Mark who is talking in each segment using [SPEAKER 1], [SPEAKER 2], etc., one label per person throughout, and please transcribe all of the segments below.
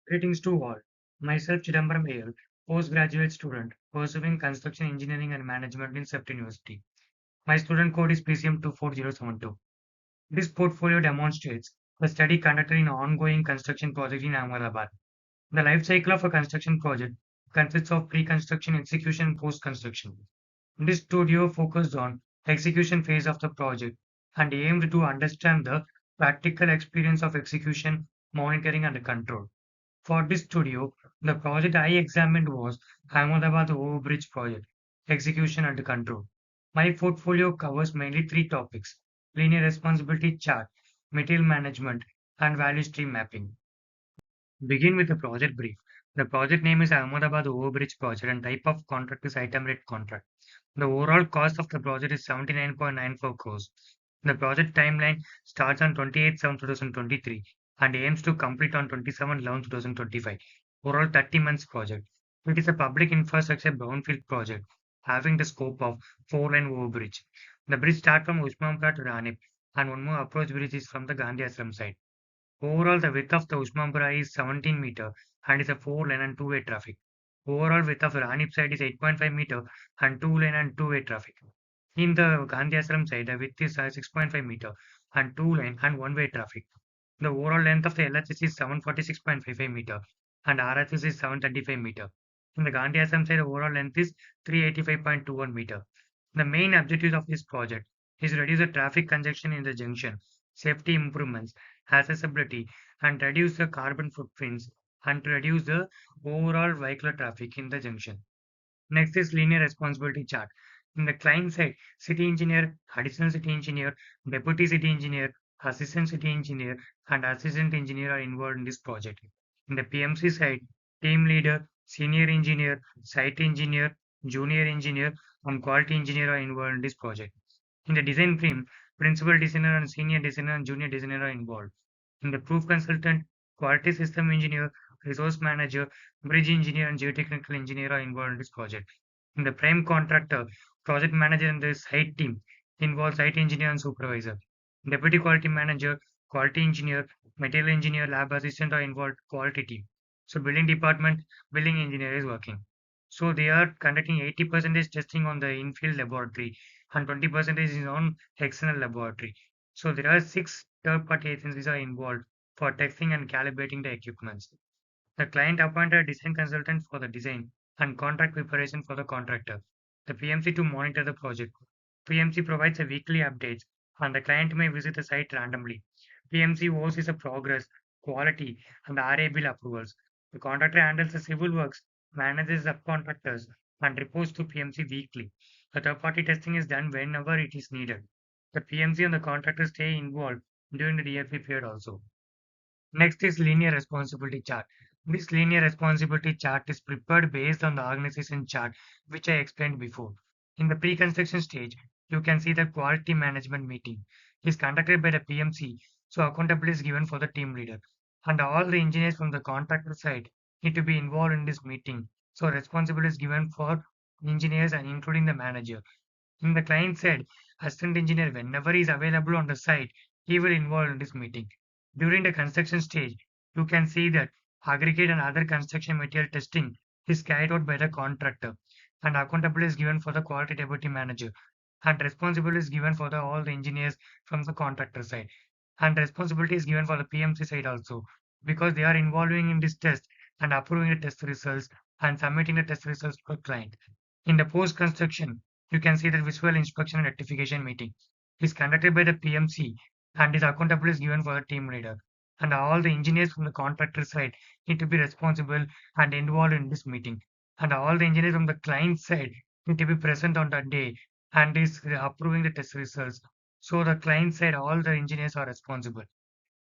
[SPEAKER 1] Greetings to all. Myself Chidambaram AL, postgraduate student pursuing construction engineering and management in SEPT University. My student code is PCM24072. This portfolio demonstrates the study conducted in an ongoing construction project in Ahmedabad. The life cycle of a construction project consists of pre-construction, execution, and post-construction. This studio focused on execution phase of the project and aimed to understand the practical experience of execution, monitoring, and control. For this studio, the project I examined was Ahmedabad Overbridge project, execution and control. My portfolio covers mainly three topics: linear responsibility chart, material management, and value stream mapping. Begin with the project brief. The project name is Ahmedabad Overbridge project and type of contract is item rate contract. The overall cost of the project is 79.94 crores. The project timeline starts on 28/7/2023 and aims to complete on 27/11/2025. Overall 30 months project. It is a public infrastructure brownfield project having the scope of 4-lane overbridge. The bridge starts from Usmanpura to Ranip and one more approach bridge is from the Gandhi Ashram side. Overall, the width of the Usmanpura is 17 meter and is a 4-lane and two-way traffic. Overall width of Ranip side is 8.5 meter and 2-lane and two-way traffic. In the Gandhi Ashram side, the width is 6.5 meter and two-lane and one-way traffic. The overall length of the LHS is 746.55 meter and RHS is 735 meter. In the Gandhi Ashram side, the overall length is 385.21 meter. The main objective of this project is to reduce the traffic congestion in the junction, safety improvements, accessibility, and reduce the carbon footprints and to reduce the overall vehicular traffic in the junction. Next is linear responsibility chart. In the client side, city engineer, additional city engineer, deputy city engineer, assistant city engineer, and assistant engineer are involved in this project. In the PMC side, team leader, senior engineer, site engineer, junior engineer, and quality engineer are involved in this project. In the design team, principal designer and senior designer and junior designer are involved. In the proof consultant, quality system engineer, resource manager, bridge engineer, and geotechnical engineer are involved in this project. In the prime contractor, project manager and the site team involve site engineer and supervisor. Deputy quality manager, quality engineer, material engineer, lab assistant are involved quality team. So building department, building engineer is working. So they are conducting 80% testing on the in-field laboratory and 20% is on external laboratory. So there are six third-party agencies are involved for testing and calibrating the equipments. The client appointed a design consultant for the design and contract preparation for the contractor. The PMC to monitor the project. PMC provides a weekly updates and the client may visit the site randomly. PMC oversees the progress, quality, and the RA bill approvals. The contractor handles the civil works, manages subcontractors, and reports to PMC weekly. The third-party testing is done whenever it is needed. The PMC and the contractor stay involved during the DLP period also. Next is linear responsibility chart. This linear responsibility chart is prepared based on the organization chart, which I explained before. In the pre-construction stage, you can see the quality management meeting is conducted by the PMC, so accountability is given for the team leader. And all the engineers from the contractor side need to be involved in this meeting, so responsibility is given for engineers and including the manager. In the client side, assistant engineer, whenever he is available on the site, he will involve in this meeting. During the construction stage, you can see that aggregate and other construction material testing is carried out by the contractor, and accountability is given for the quality deputy manager, and responsibility is given for all the engineers from the contractor side, and responsibility is given for the PMC side also, because they are involving in this test and approving the test results and submitting the test results to the client. In the post-construction, you can see the visual inspection and rectification meeting is conducted by the PMC and is accountable is given for the team leader. And all the engineers from the contractor side need to be responsible and involved in this meeting. And all the engineers from the client side need to be present on that day and is approving the test results. So the client side, all the engineers are responsible.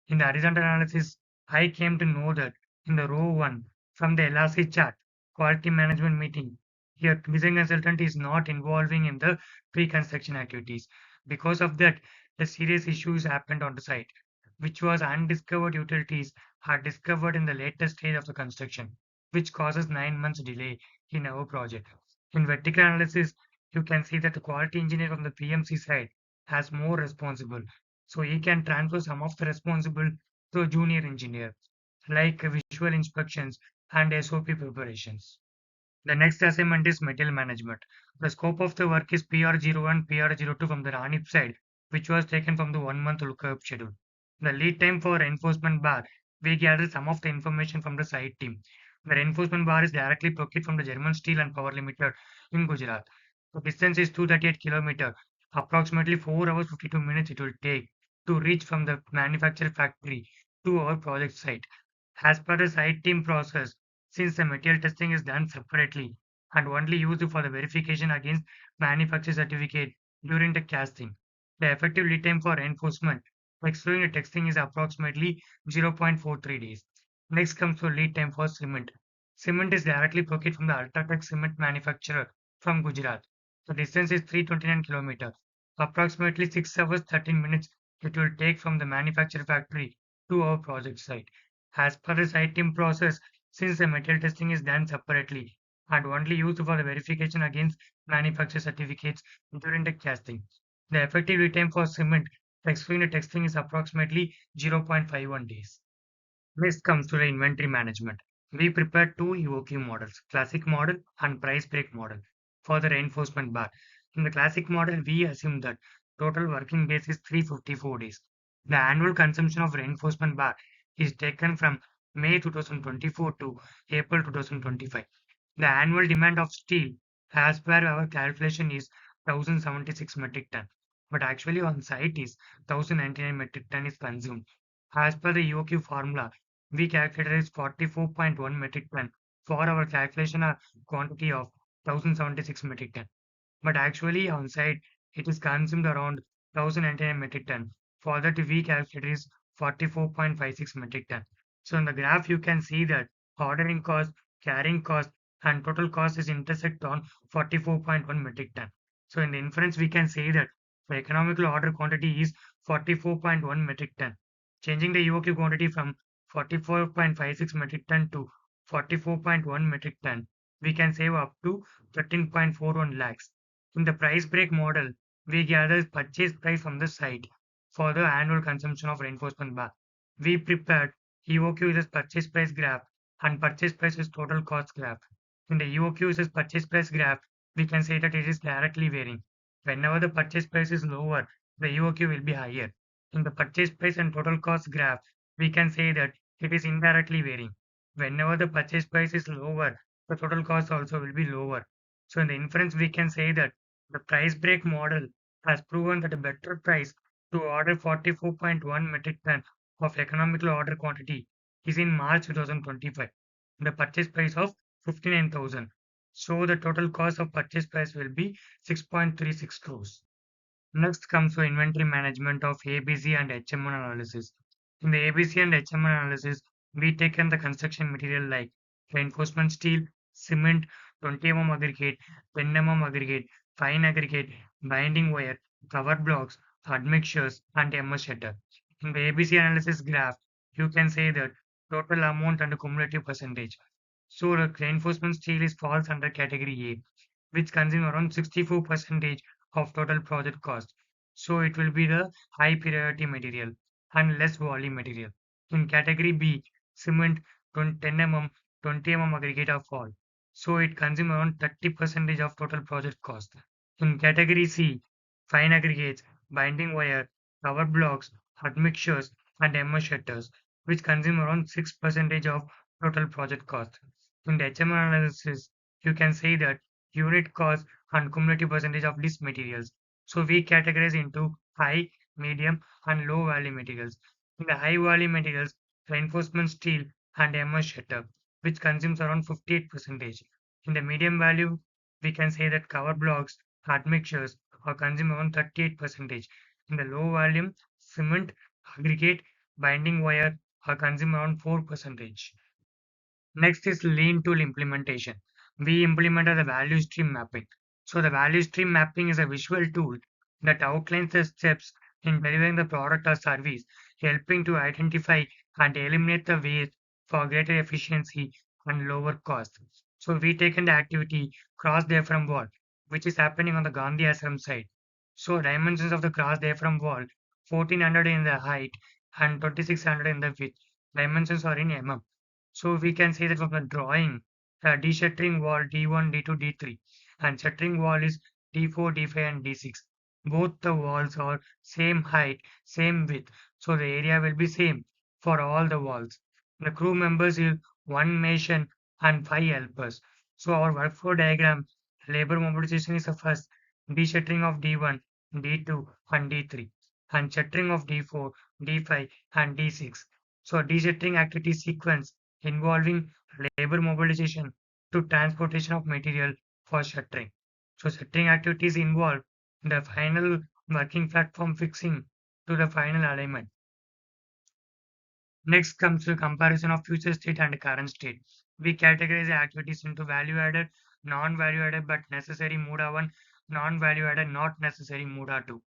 [SPEAKER 1] In the horizontal analysis, I came to know that in the row 1 from the LRC chart, quality management meeting, here design consultant is not involving in the pre-construction activities. Because of that, the serious issues happened on the site, which was undiscovered utilities are discovered in the later stage of the construction, which causes 9 months delay in our project. In vertical analysis, you can see that the quality engineer from the PMC side has more responsible, so he can transfer some of the responsible to a junior engineer. like visual inspections and SOP preparations. The next assignment is material management. The scope of the work is PR01, PR02 from the RANIP side, which was taken from the 1 month lookup schedule. The lead time for reinforcement bar, we gather some of the information from the site team. The reinforcement bar is directly procured from the German Steel and Power Limited in Gujarat. The distance is 238 km, approximately 4 hours 52 minutes it will take to reach from the manufacturer factory to our project site. As per the site team process, since the material testing is done separately and only used for the verification against manufacturer certificate during the casting, the effective lead time for reinforcement, excluding the testing, is approximately 0.43 days. Next comes to lead time for cement. Cement is directly procured from the Ultratech cement manufacturer from Gujarat. The distance is 329 km. Approximately 6 hours 13 minutes it will take from the manufacturer factory to our project site. As per the site team process, since the material testing is done separately and only used for the verification against manufacturer certificates during the casting, the effective lead time for cement, excluding the testing, is approximately 0.51 days. Next comes to the inventory management. We prepare two EOQ models, classic model and price break model, for the reinforcement bar. In the classic model, we assume that total working days is 354 days. The annual consumption of reinforcement bar is taken from May 2024 to April 2025. The annual demand of steel, as per our calculation, is 1076 metric ton, but actually on site is 1099 metric ton is consumed. As per the EOQ formula, we calculated is 44.1 metric ton for our calculation quantity of 1076 metric ton. But actually on site it is consumed around 1099 metric ton. For that we calculate is 44.56 metric ton. So in the graph you can see that ordering cost, carrying cost and total cost is intersect on 44.1 metric ton. So in the inference we can say that the economical order quantity is 44.1 metric ton. Changing the EOQ quantity from 44.56 metric ton to 44.1 metric ton, we can save up to 13.41 lakhs. In the price break model, we gather purchase price from the site for the annual consumption of reinforcement bar. We prepared EOQ is purchase price graph and purchase price is total cost graph. In the EOQ is purchase price graph, we can say that it is directly varying. Whenever the purchase price is lower, the EOQ will be higher. In the purchase price and total cost graph, we can say that it is indirectly varying. Whenever the purchase price is lower, the total cost also will be lower. So in the inference, we can say that the price break model has proven that a better price to order 44.1 metric ton of economical order quantity is in March 2025. The purchase price of 59,000. So the total cost of purchase price will be 6.36 crores. Next comes to inventory management of ABC and HMN analysis. In the ABC and HMN analysis, we taken the construction material like reinforcement steel, cement, 20 mm aggregate, 10 mm aggregate, fine aggregate, binding wire, cover blocks, admixtures, and MS shutter. In the ABC analysis graph, you can say that total amount and cumulative percentage. So the reinforcement steel is falls under category A, which consumes around 64% of total project cost. So it will be the high priority material and less volume material. In category B, cement 10 mm, 20 mm aggregate are fall. So it consumes around 30% of total project cost. In category C, fine aggregates, binding wire, cover blocks, admixtures, and MS shutters, which consume around 6% of total project cost. In the HMR analysis, you can say that unit cost and cumulative percentage of these materials. So we categorize into high, medium, and low value materials. In the high value materials, reinforcement steel and MS shutter, which consumes around 58%. In the medium value, we can say that cover blocks, admixtures, or consume around 38%. In the low volume, cement, aggregate, binding wire, or consume around 4%. Next is lean tool implementation. We implemented the value stream mapping. So the value stream mapping is a visual tool that outlines the steps in delivering the product or service, helping to identify and eliminate the waste for greater efficiency and lower cost. So we taken the activity cross diaphragm wall, which is happening on the Gandhi Ashram side. So dimensions of the cross diaphragm wall, 1400 in the height and 2600 in the width. Dimensions are in mm. So we can say that from the drawing, the de-shuttering wall D1, D2, D3, and shuttering wall is D4, D5, and D6. Both the walls are same height, same width, so the area will be same for all the walls. The crew members is one mason and five helpers. So our workflow diagram, labor mobilization is the first, de-shuttering of D1, D2, and D3, and shuttering of D4, D5, and D6. So de-shuttering activity sequence involving labor mobilization to transportation of material for shuttering. So shuttering activities involve the final working platform fixing to the final alignment. Next comes the comparison of future state and current state. We categorize the activities into value added, non-value added but necessary MUDA 1, non-value added not necessary MUDA 2.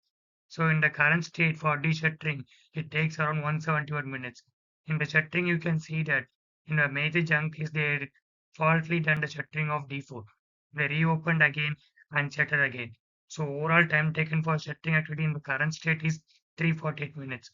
[SPEAKER 1] So in the current state for de-shuttering, it takes around 171 minutes. In the shuttering, you can see that in a major chunk is they faultly done the shuttering of D4. They reopened again and shuttered again. So overall time taken for shuttering activity in the current state is 348 minutes.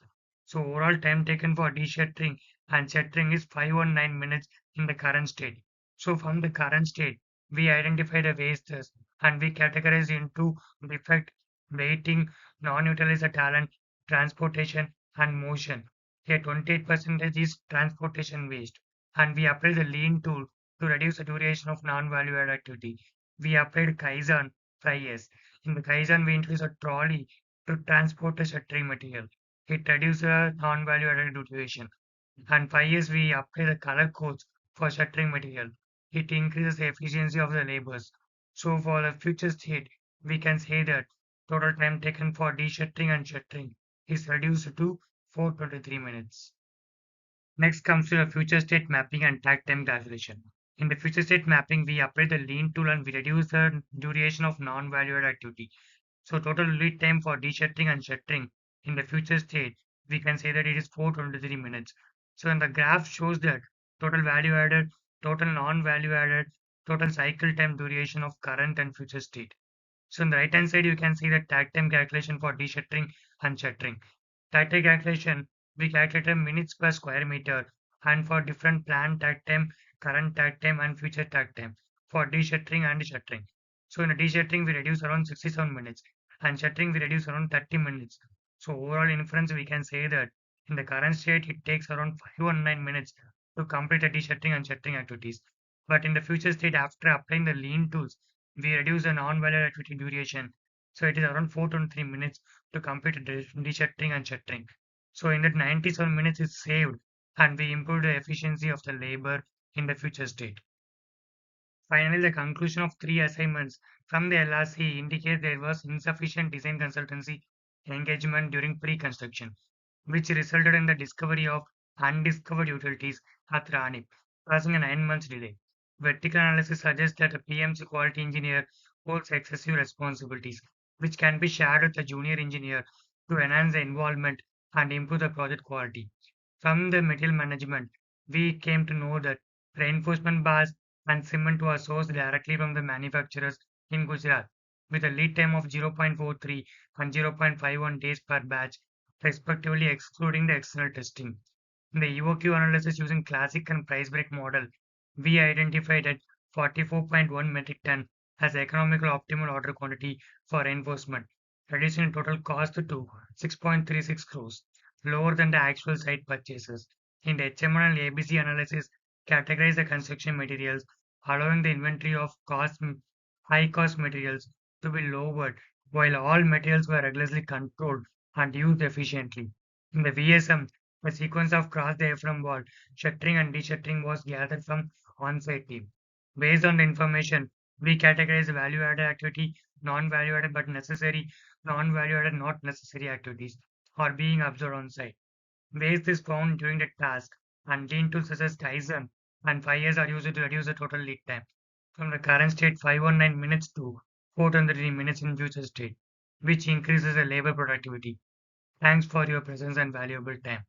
[SPEAKER 1] So overall time taken for de-shuttering and shuttering is 519 minutes in the current state. So from the current state, we identify the wastes and we categorize into defect, waiting, non-utilizer talent, transportation, and motion. Here 28% is transportation waste. And we apply the lean tool to reduce the duration of non-value added activity. We applied Kaizen 5S. In the Kaizen, we introduce a trolley to transport the shuttering material. It reduces the non-value added duration. And 5S, we apply the color codes for shuttering material. It increases the efficiency of the labors. So for the future state, we can say that total time taken for de-shuttering and shuttering is reduced to 423 minutes. Next comes to the future state mapping and takt time calculation. In the future state mapping, we apply the lean tool and we reduce the duration of non-valued activity. So total lead time for de-shuttering and shuttering in the future state, we can say that it is 423 minutes. So in the graph shows that total value added, total non-value added, total cycle time duration of current and future state. So on the right hand side, you can see the takt time calculation for de-shuttering and shuttering. Takt time calculation, we calculated minutes per square meter and for different planned takt time, current takt time and future takt time for de-shuttering and shuttering. So in the de-shuttering, we reduce around 67 minutes and shuttering, we reduce around 30 minutes. So overall inference, we can say that in the current state, it takes around 519 minutes to complete the de-shuttering and shuttering activities. But in the future state, after applying the lean tools, we reduce the non-valid activity duration. So it is around 423 minutes to complete de-shuttering and shuttering. So in that 97 minutes is saved and we improve the efficiency of the labor in the future state. Finally, the conclusion of three assignments from the LRC indicate there was insufficient design consultancy engagement during pre-construction, which resulted in the discovery of undiscovered utilities at Ranip, causing a 9 months delay. Vertical analysis suggests that a PMC quality engineer holds excessive responsibilities, which can be shared with a junior engineer to enhance the involvement and improve the project quality. From the material management, we came to know that reinforcement bars and cement was sourced directly from the manufacturers in Gujarat, with a lead time of 0.43 and 0.51 days per batch, respectively, excluding the external testing. In the EOQ analysis using classic and price break model, we identified at 44.1 metric ton as economical optimal order quantity for reinforcement, reducing total cost to 6.36 crores, lower than the actual site purchases. In the HMR and ABC analysis, categorize the construction materials, allowing the inventory of high cost materials to be lowered, while all materials were rigorously controlled and used efficiently. In the VSM, the sequence of cross diaphragm wall shuttering and de-shuttering was gathered from on-site team. Based on the information, we categorize value-added activity, non-value-added but necessary, non-value-added not necessary activities are being observed on site. Waste is found during the task, and lean tools such as Kaizen and 5 years are used to reduce the total lead time from the current state 519 minutes to 403 minutes in future state, which increases the labor productivity. Thanks for your presence and valuable time.